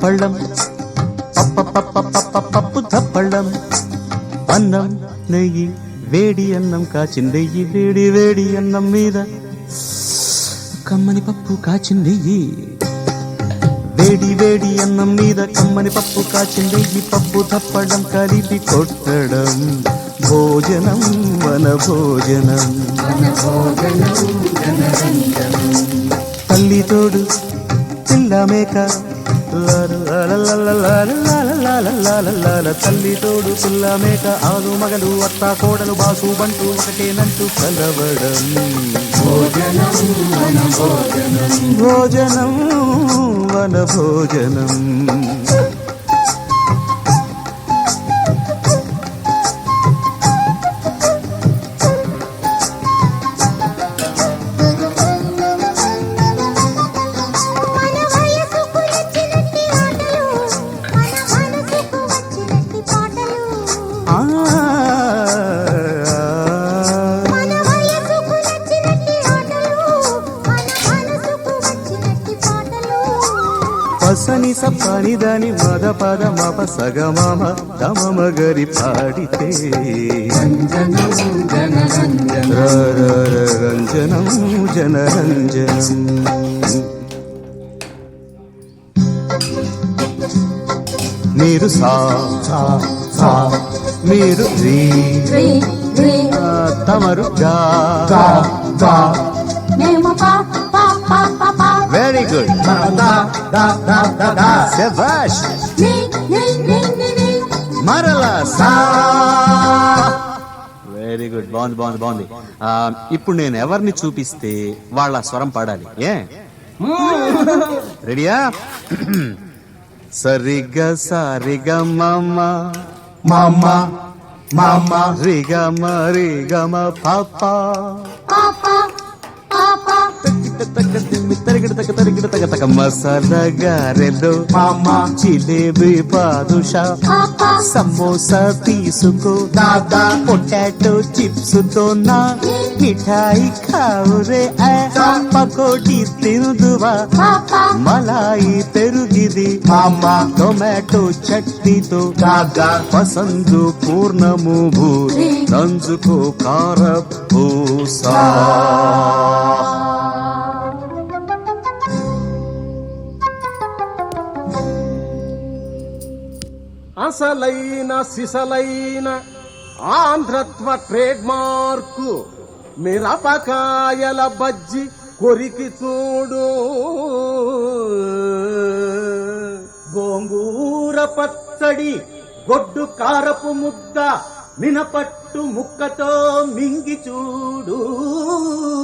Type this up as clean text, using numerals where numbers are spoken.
దప్పళ్ళం పప్పు దప్పళ్ళం అన్నం నెయ్యి వేడి అన్నం కాచిందెయ్యి వేడి వేడి అన్నం మీద కమ్మని పప్పు కాచిందెయ్యి వేడి వేడి అన్నం మీద కమ్మని పప్పు కాచిందెయ్యి పప్పు దప్పడం కలిపి కొట్టడం భోజనం వన భోజనం తల్లి తోడు పిల్ల మేక తల్లి తోడు పిల్ల మేక ఆలు మగలు అత్త కోడలు బాసు బంటూ ఒకటేనంటూ కలవడం భోజనం వన భోజనం పసని సప్పని దాని మద పద మప సగమమ తమమ గరి పాడితే రంజనం జనరంజనం మీరు సా మీరు తమరు వెరీ గుడ్ శభాష్ మరలా సా వెరీ గుడ్ బాగుంది బాగుంది బాగుంది ఇప్పుడు నేను ఎవరిని చూపిస్తే వాళ్ళ స్వరం పాడాలి ఏ రెడీయా సరిగా సారిగా మమ్మ మమ్మ మమ్మ రిగమ రిగమ పాప మసాలా గారెలు జిలేబీ బాదుషా సమోసా తీసుకో దాదా పొటాటో చిప్స్ తో నా మిఠాయి ఖావురే పకోడీ తిందువా మలాయి పెరుగిది టొమాటో చట్నీతో పసందు పూర్ణము భూరి నంజుకో కార పూసా అసలైన సిసలైన ఆంధ్రత్వ ట్రేడ్ మార్కు మిరపకాయల బజ్జి కొరికి చూడు గోంగూర పచ్చడి గొడ్డు కారపు ముద్ద మినపట్టు ముక్కతో మింగి చూడు